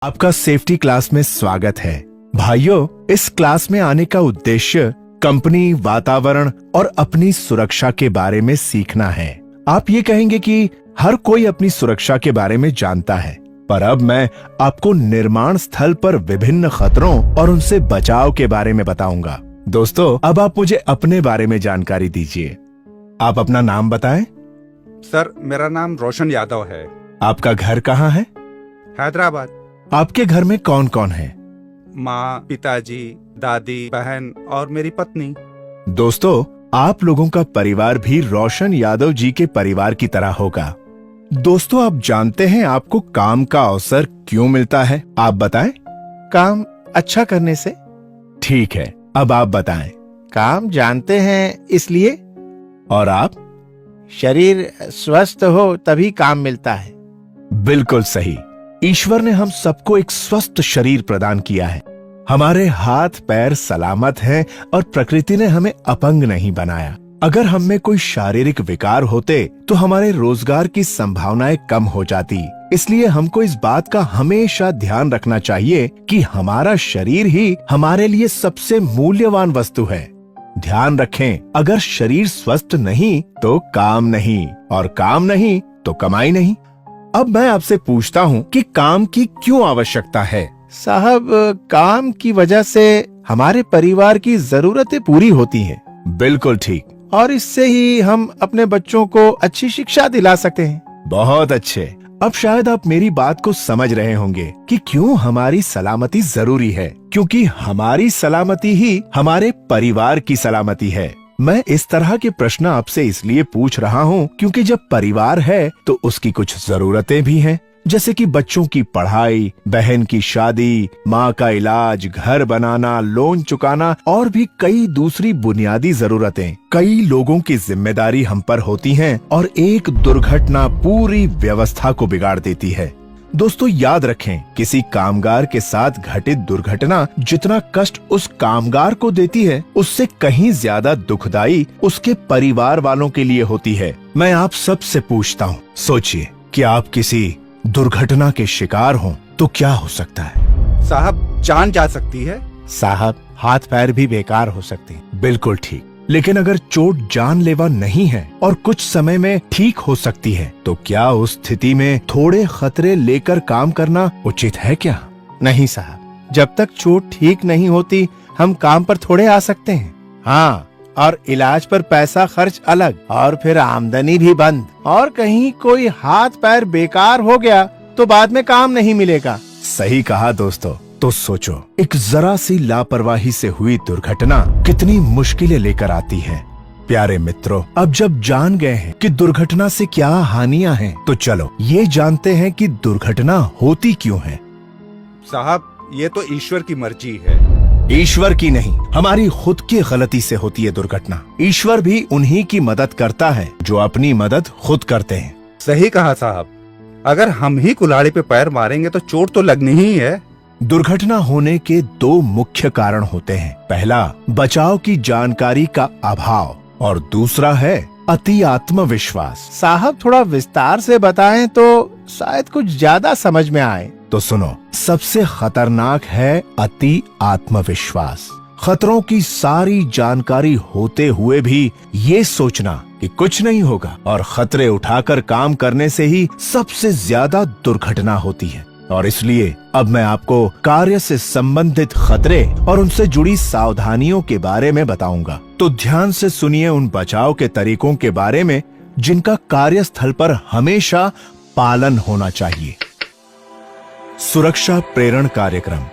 आपका safety class में स्वागत है। भाइयों, इस क्लास में आने का उद्देश्य कंपनी, वातावरण और अपनी सुरक्षा के बारे में सीखना है। आप ये कहेंगे कि हर कोई अपनी सुरक्षा के बारे में जानता है, पर अब मैं आपको निर्माण स्थल पर विभिन्न खतरों और उनसे बचाव के बारे में बताऊंगा। दोस्तों, अब आप मुझे अपने बारे में जानकारी दीजिए। आप अपना नाम बताएं। सर, मेरा नाम रोशन यादव है। आपका घर कहाँ है? हैदराबाद। आपके घर में कौन कौन है? माँ, पिताजी, दादी, बहन और मेरी पत्नी। दोस्तों, आप लोगों का परिवार भी रोशन यादव जी के परिवार की तरह होगा। दोस्तों, आप जानते हैं आपको काम का अवसर क्यों मिलता है? आप बताएं। काम अच्छा करने से। ठीक है, अब आप बताएं। काम जानते हैं इसलिए। और आप? शरीर स्वस्थ हो तभी काम मिलता है। बिल्कुल सही। ईश्वर ने हम सबको एक स्वस्थ शरीर प्रदान किया है। हमारे हाथ पैर सलामत हैं और प्रकृति ने हमें अपंग नहीं बनाया। अगर हम में कोई शारीरिक विकार होते तो हमारे रोजगार की संभावनाएं कम हो जाती। इसलिए हमको इस बात का हमेशा ध्यान रखना चाहिए कि हमारा शरीर ही हमारे लिए सबसे मूल्यवान वस्तु है। ध्यान रखें, अगर शरीर स्वस्थ नहीं तो काम नहीं, और काम नहीं तो कमाई नहीं। अब मैं आपसे पूछता हूँ कि काम की क्यों आवश्यकता है? साहब, काम की वजह से हमारे परिवार की जरूरतें पूरी होती हैं। बिल्कुल ठीक। और इससे ही हम अपने बच्चों को अच्छी शिक्षा दिला सकते हैं। बहुत अच्छे। अब शायद आप मेरी बात को समझ रहे होंगे कि क्यों हमारी सलामती जरूरी है, क्योंकि हमारी सलामती ही हमारे परिवार की सलामती है। मैं इस तरह के प्रश्न आपसे इसलिए पूछ रहा हूँ क्योंकि जब परिवार है तो उसकी कुछ जरूरतें भी हैं, जैसे कि बच्चों की पढ़ाई, बहन की शादी, माँ का इलाज, घर बनाना, लोन चुकाना और भी कई दूसरी बुनियादी जरूरतें। कई लोगों की जिम्मेदारी हम पर होती हैं और एक दुर्घटना पूरी व्यवस्था को बिगाड़ देती है। दोस्तों, याद रखें, किसी कामगार के साथ घटित दुर्घटना जितना कष्ट उस कामगार को देती है, उससे कहीं ज्यादा दुखदाई उसके परिवार वालों के लिए होती है। मैं आप सबसे पूछता हूँ, सोचिए कि आप किसी दुर्घटना के शिकार हों तो क्या हो सकता है? साहब, जान जा सकती है। साहब, हाथ पैर भी बेकार हो सकते हैं। बिल्कुल ठीक। लेकिन अगर चोट जानलेवा नहीं है और कुछ समय में ठीक हो सकती है, तो क्या उस स्थिति में थोड़े खतरे लेकर काम करना उचित है क्या? नहीं साहब, जब तक चोट ठीक नहीं होती हम काम पर थोड़े आ सकते हैं। हाँ, और इलाज पर पैसा खर्च अलग, और फिर आमदनी भी बंद, और कहीं कोई हाथ पैर बेकार हो गया तो बाद में काम नहीं मिलेगा। सही कहा दोस्तों। तो सोचो, एक जरा सी लापरवाही से हुई दुर्घटना कितनी मुश्किलें लेकर आती है। प्यारे मित्रों, अब जब जान गए हैं कि दुर्घटना से क्या हानियां हैं, तो चलो ये जानते हैं कि दुर्घटना होती क्यों है। साहब, ये तो ईश्वर की मर्जी है। ईश्वर की नहीं, हमारी खुद की गलती से होती है दुर्घटना। ईश्वर भी उन्हीं की मदद करता है जो अपनी मदद खुद करते हैं। सही कहा साहब। अगर हम ही कुल्हाड़ी पे पैर मारेंगे तो चोट तो लगनी ही है। दुर्घटना होने के दो मुख्य कारण होते हैं। पहला, बचाव की जानकारी का अभाव, और दूसरा है अति आत्मविश्वास। साहब, थोड़ा विस्तार से बताएं तो शायद कुछ ज्यादा समझ में आए। तो सुनो, सबसे खतरनाक है अति आत्मविश्वास। खतरों की सारी जानकारी होते हुए भी ये सोचना कि कुछ नहीं होगा और खतरे उठाकर काम करने से ही सबसे ज्यादा दुर्घटना होती है। और इसलिए अब मैं आपको कार्य से संबंधित खतरे और उनसे जुड़ी सावधानियों के बारे में बताऊंगा। तो ध्यान से सुनिए उन बचाव के तरीकों के बारे में जिनका कार्यस्थल पर हमेशा पालन होना चाहिए। सुरक्षा प्रेरण कार्यक्रम।